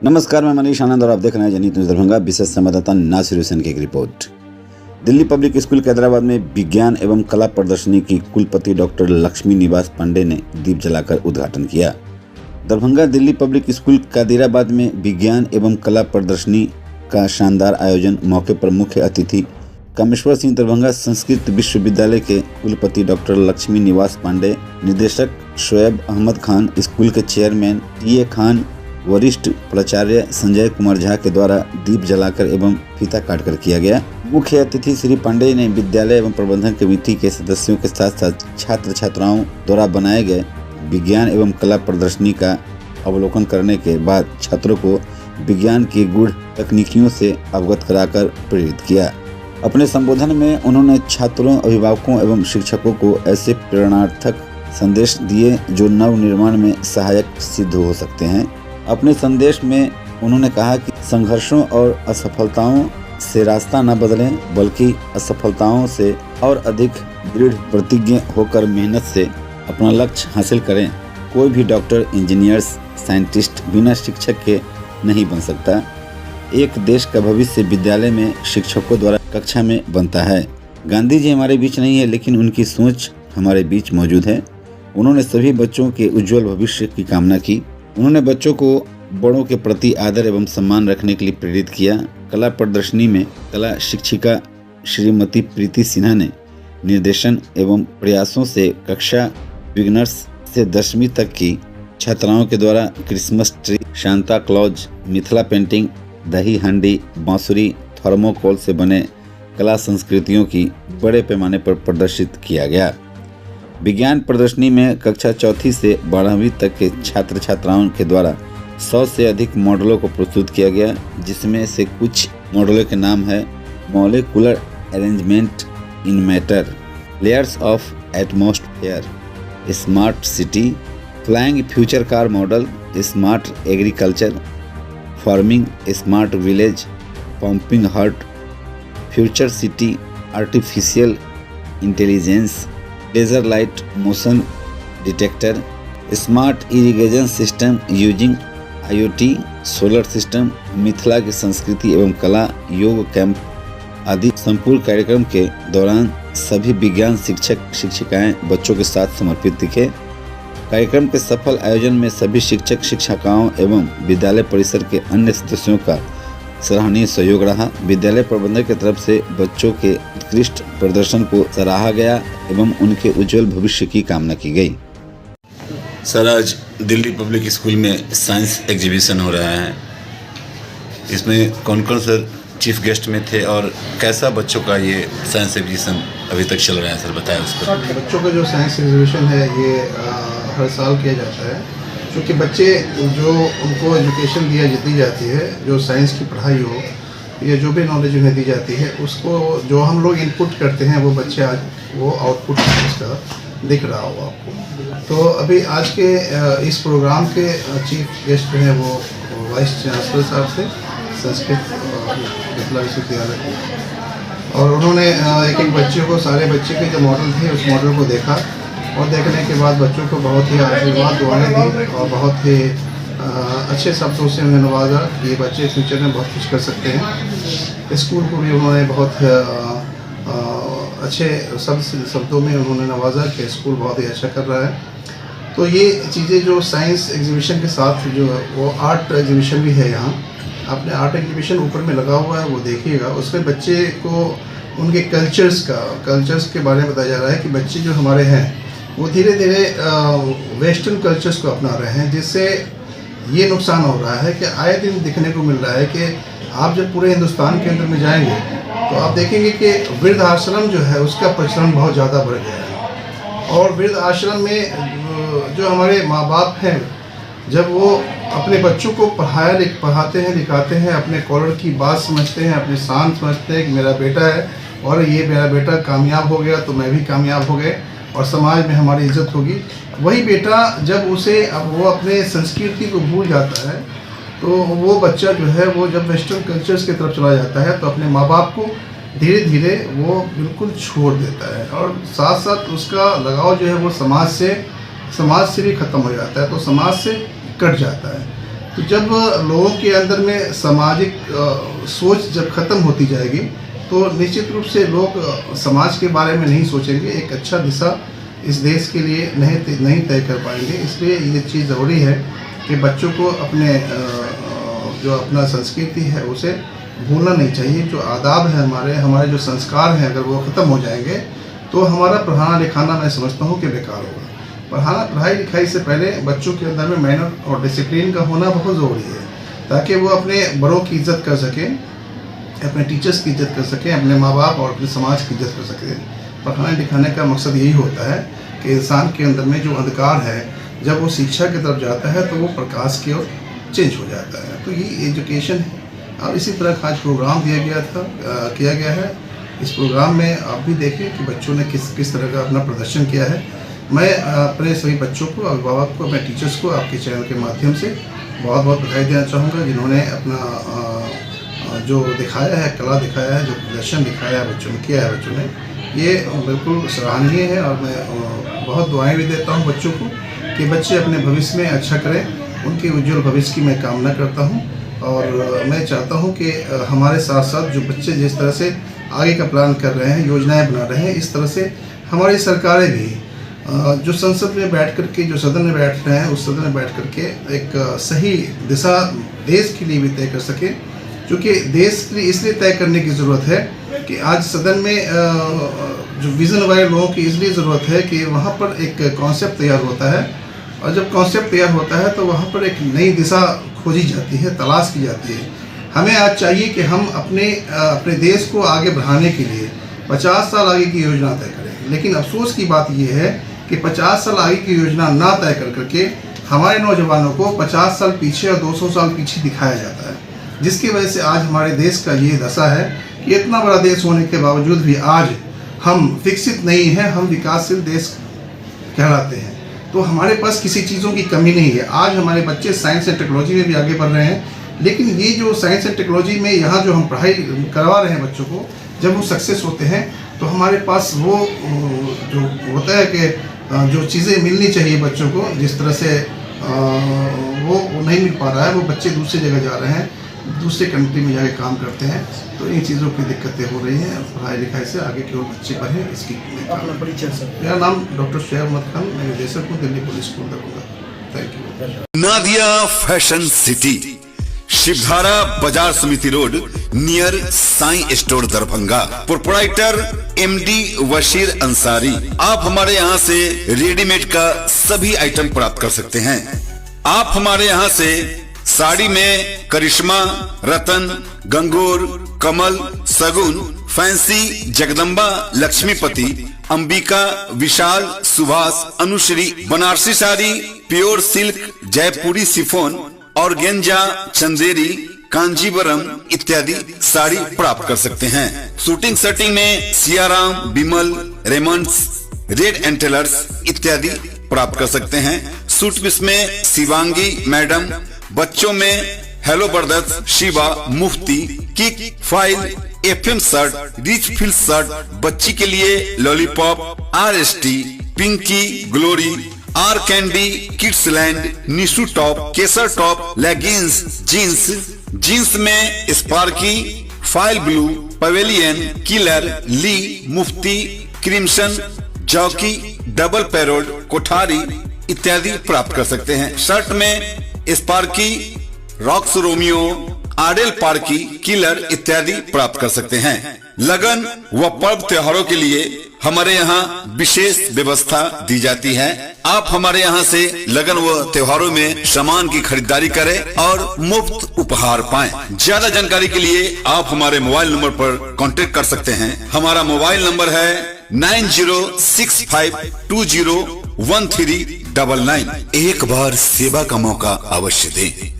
नमस्कार, मैं मनीष आनंद और आप देख रहे हैं जनहित न्यूज़ दरभंगा। विशेष संवाददाता नासिर हुसैन की एक रिपोर्ट। दिल्ली पब्लिक स्कूल के हैदराबाद में विज्ञान एवं कला प्रदर्शनी की कुलपति डॉक्टर लक्ष्मी निवास पांडे ने दीप जलाकर उद्घाटन किया। दरभंगा दिल्ली पब्लिक स्कूल कादिराबाद में विज्ञान एवं कला प्रदर्शनी का शानदार आयोजन मौके पर मुख्य अतिथि कामेश्वर सिंह दरभंगा संस्कृत विश्वविद्यालय के कुलपति डॉक्टर लक्ष्मी निवास पांडे, निदेशक शोएब अहमद खान, स्कूल के चेयरमैन टी.ए. खान, वरिष्ठ प्राचार्य संजय कुमार झा के द्वारा दीप जलाकर एवं फीता काटकर किया गया। मुख्य अतिथि श्री पांडे ने विद्यालय एवं प्रबंधन कमेटी के सदस्यों के साथ साथ छात्र छात्राओं द्वारा बनाए गए विज्ञान एवं कला प्रदर्शनी का अवलोकन करने के बाद छात्रों को विज्ञान की गूढ़ तकनीकियों से अवगत कराकर प्रेरित किया। अपने संबोधन में उन्होंने छात्रों, अभिभावकों एवं शिक्षकों को ऐसे प्रेरणार्थक संदेश दिए जो नव निर्माण में सहायक सिद्ध हो सकते हैं। अपने संदेश में उन्होंने कहा कि संघर्षों और असफलताओं से रास्ता न बदलें, बल्कि असफलताओं से और अधिक दृढ़ प्रतिज्ञ होकर मेहनत से अपना लक्ष्य हासिल करें। कोई भी डॉक्टर, इंजीनियर्स, साइंटिस्ट बिना शिक्षक के नहीं बन सकता। एक देश का भविष्य विद्यालय में शिक्षकों द्वारा कक्षा में बनता है। गांधी जी हमारे बीच नहीं है, लेकिन उनकी सोच हमारे बीच मौजूद है। उन्होंने सभी बच्चों के उज्जवल भविष्य की कामना की। उन्होंने बच्चों को बड़ों के प्रति आदर एवं सम्मान रखने के लिए प्रेरित किया। कला प्रदर्शनी में कला शिक्षिका श्रीमती प्रीति सिन्हा ने निर्देशन एवं प्रयासों से कक्षा बिगनर्स से 10वीं तक की छात्राओं के द्वारा Christmas tree, Santa Claus, Mithila painting, दही हांडी, बांसुरी, थर्मोकोल से बने कला संस्कृतियों की बड़े पैमाने पर प्रदर्शित किया गया। विज्ञान प्रदर्शनी में कक्षा 4वीं से 12वीं तक के छात्र छात्राओं के द्वारा 100 से अधिक मॉडलों को प्रस्तुत किया गया, जिसमें से कुछ मॉडलों के नाम है molecular arrangement in matter, layers of atmosphere, smart city, flying future car model, smart agriculture, farming, smart village, pumping heart, future city, artificial intelligence, laser light motion detector, smart irrigation system using IoT, solar system, Mithila की संस्कृति एवं कला, योग camp आदि। संपूर्ण कार्यक्रम के दौरान सभी विज्ञान शिक्षक शिक्षिकाएं बच्चों के साथ समर्पित दिखे। कार्यक्रम के सफल आयोजन में सभी शिक्षक शिक्षिकाओं एवं विद्यालय परिसर के अन्य सदस्यों का सराहनीय सहयोग रहा। विद्यालय प्रबंधक की तरफ से बच्चों के उत्कृष्ट प्रदर्शन को सराहा गया एवं उनके उज्जवल भविष्य की कामना की गई। सर, आज दिल्ली पब्लिक स्कूल में साइंस एग्जीबिशन हो रहा है। इसमें कौन कौन सर चीफ गेस्ट में थे और कैसा बच्चों का ये साइंस एग्जीबिशन अभी तक चल रहा है, सर बताएं उस पर। बच्चों का जो साइंस एग्जीबिशन है ये हर साल किया जाता है, क्योंकि बच्चे जो उनको एजुकेशन दी जाती है, जो साइंस की पढ़ाई हो या जो भी नॉलेज उन्हें दी जाती है, उसको जो हम लोग इनपुट करते हैं वो बच्चे आज वो आउटपुट उसका दिख रहा हो आपको। तो अभी आज के इस प्रोग्राम के चीफ गेस्ट जो हैं वो वाइस चांसलर साहब थे संस्कृत मिथिला विश्वविद्यालय के, और उन्होंने एक एक बच्चे को, सारे बच्चे के जो मॉडल थे उस मॉडल को देखा और देखने के बाद बच्चों को बहुत ही आशीर्वाद दुआएं दी और बहुत ही अच्छे शब्दों से उन्हें नवाजा कि ये बच्चे फ्यूचर में बहुत कुछ कर सकते हैं। स्कूल को भी उन्होंने बहुत अच्छे शब्दों में उन्होंने नवाजा कि स्कूल बहुत ही अच्छा कर रहा है। तो ये चीज़ें जो साइंस एग्जीबिशन के साथ जो वो आर्ट एग्जीबिशन भी है, यहाँ आपने आर्ट एग्जीबिशन ऊपर में लगा हुआ है वो देखिएगा। उसमें बच्चे को उनके कल्चर्स के बारे में बताया जा रहा है कि बच्चे जो हमारे हैं वो धीरे धीरे वेस्टर्न कल्चर्स को अपना रहे हैं, जिससे ये नुकसान हो रहा है कि आए दिन दिखने को मिल रहा है कि आप जब पूरे हिंदुस्तान के अंदर में जाएंगे तो आप देखेंगे कि वृद्ध आश्रम जो है उसका प्रचलन बहुत ज़्यादा बढ़ गया है। और वृद्ध आश्रम में जो हमारे माँ बाप हैं, जब वो अपने बच्चों को पढ़ाते हैं, लिखाते हैं, अपने कॉलर की बात समझते हैं, अपने शान समझते हैं कि मेरा बेटा है और ये मेरा बेटा कामयाब हो गया तो मैं भी कामयाब हो गए और समाज में हमारी इज्जत होगी। वही बेटा जब उसे अब वो अपने संस्कृति को भूल जाता है तो वो बच्चा जो है वो जब वेस्टर्न कल्चर्स की तरफ चला जाता है तो अपने माँ बाप को धीरे धीरे वो बिल्कुल छोड़ देता है और साथ साथ उसका लगाव जो है वो समाज से भी ख़त्म हो जाता है, तो समाज से कट जाता है। तो जब लोगों के अंदर में सामाजिक सोच जब ख़त्म होती जाएगी तो निश्चित रूप से लोग समाज के बारे में नहीं सोचेंगे, एक अच्छा दिशा इस देश के लिए नहीं तय कर पाएंगे। इसलिए ये चीज़ ज़रूरी है कि बच्चों को अपने जो अपना संस्कृति है उसे भूलना नहीं चाहिए। जो आदाब है हमारे जो संस्कार हैं, अगर वो ख़त्म हो जाएंगे तो हमारा पढ़ाना लिखाना मैं समझता हूँ कि बेकार होगा। पढ़ाई लिखाई से पहले बच्चों के अंदर में मैनर और डिसिप्लिन का होना बहुत ज़रूरी है, ताकि वो अपने बड़ों की इज़्ज़त कर सकें, अपने टीचर्स की इज़्ज़त कर सकें, अपने माँ बाप और अपने समाज की इज़्ज़त कर सकें। पढ़ाने लिखाने का मकसद यही होता है कि इंसान के अंदर में जो अंधकार है, जब वो शिक्षा की तरफ जाता है तो वो प्रकाश की ओर चेंज हो जाता है। तो ये एजुकेशन है। और इसी तरह का आज प्रोग्राम किया गया है। इस प्रोग्राम में आप भी देखें कि बच्चों ने किस तरह का अपना प्रदर्शन किया है। मैं अपने सभी बच्चों को, अभिभावक को, अपने टीचर्स को आपके चैनल के माध्यम से बहुत बहुत बधाई देना चाहूँगा, जिन्होंने अपना जो दिखाया है, कला दिखाया है, जो प्रदर्शन दिखाया है बच्चों ने, किया है बच्चों ने, ये बिल्कुल सराहनीय है। और मैं बहुत दुआएं भी देता हूँ बच्चों को कि बच्चे अपने भविष्य में अच्छा करें, उनके उज्जवल भविष्य की मैं कामना करता हूँ। और मैं चाहता हूँ कि हमारे साथ साथ जो बच्चे जिस तरह से आगे का प्लान कर रहे हैं, योजनाएं बना रहे हैं, इस तरह से हमारी सरकारें भी जो संसद में बैठ कर के, जो सदन में बैठ रहे हैं, उस सदन में बैठ कर के एक सही दिशा देश के लिए भी तय कर सके। क्योंकि देश के लिए इसलिए तय करने की ज़रूरत है कि आज सदन में जो विज़न वाले लोगों की इसलिए ज़रूरत है कि वहाँ पर एक कॉन्सेप्ट तैयार होता है, और जब कॉन्सेप्ट तैयार होता है तो वहाँ पर एक नई दिशा खोजी जाती है, तलाश की जाती है। हमें आज चाहिए कि हम अपने देश को आगे बढ़ाने के लिए 50 साल आगे की योजना तय करें। लेकिन अफसोस की बात यह है कि 50 साल आगे की योजना ना तय करके हमारे नौजवानों को 50 साल पीछे और 200 साल पीछे दिखाया जाता है, जिसकी वजह से आज हमारे देश का ये दशा है कि इतना बड़ा देश होने के बावजूद भी आज हम विकसित नहीं हैं, हम विकासशील देश कहलाते हैं। तो हमारे पास किसी चीज़ों की कमी नहीं है। आज हमारे बच्चे साइंस एंड टेक्नोलॉजी में भी आगे बढ़ रहे हैं, लेकिन ये जो साइंस एंड टेक्नोलॉजी में यहाँ जो हम पढ़ाई करवा रहे हैं बच्चों को, जब वो सक्सेस होते हैं तो हमारे पास वो जो होता है कि जो चीज़ें मिलनी चाहिए बच्चों को, जिस तरह से वो नहीं मिल पा रहा है, वो बच्चे दूसरी जगह जा रहे हैं, दूसरे कंट्री में जाके काम करते हैं। तो इन चीज़ों की दिक्कतें हो रही हैं। पढ़ाई लिखाई से आगे की ओर बच्चे बढ़ें, इसकी मेरा नाम डॉक्टर शुएब अहमद खान, मैं निदेशक हूँ Delhi police school Darbhanga. Thank you. Nadia fashion city, Shivdhara बाजार समिति road, near Sai store Darbhanga. Proprietor MD Vashir Ansari. आप हमारे यहाँ से रेडीमेड का सभी आइटम प्राप्त कर सकते हैं। आप हमारे यहाँ से साड़ी में करिश्मा, रतन, Gangaur, Kamal, Sagun, fancy, Jagdamba, Laxmipati, Ambika, Vishal, Subhash, Anushree, Banarasi sari, pure silk, Jaipuri chiffon, organza, Chanderi, Kanjivaram इत्यादि साड़ी प्राप्त कर सकते हैं। शूटिंग सेटिंग में Siyaram, Bimal, Raymonds, red and Taylors इत्यादि प्राप्त कर सकते हैं। सूट पीस में शिवांगी मैडम, बच्चों में Hello Brothers, Shiva, Mufti, Kick, फाइल, FM shirt, Rich Feel shirt, बच्ची के लिए Lollipop, RST, Pinky, Glory, R Candy, Kids Land, Nishu top, Kesar top, leggings, jeans में स्पार्की, फाइल blue, Pavilion, Killer, Lee, Mufti, Crimson, Jockey, Double Parrot, Kothari इत्यादि प्राप्त कर सकते हैं। शर्ट में स्पार्की, रॉक्स रोमियो, आरएल पार्की, किलर इत्यादि प्राप्त कर सकते हैं। लगन व पर्व त्योहारों के लिए हमारे यहाँ विशेष व्यवस्था दी जाती है। आप हमारे यहाँ से लगन व त्योहारों में सामान की खरीदारी करें और मुफ्त उपहार पाएं। ज्यादा जानकारी के लिए आप हमारे मोबाइल नंबर पर कांटेक्ट कर सकते हैं। हमारा मोबाइल नंबर है 9065201399। एक बार सेवा का मौका अवश्य दें।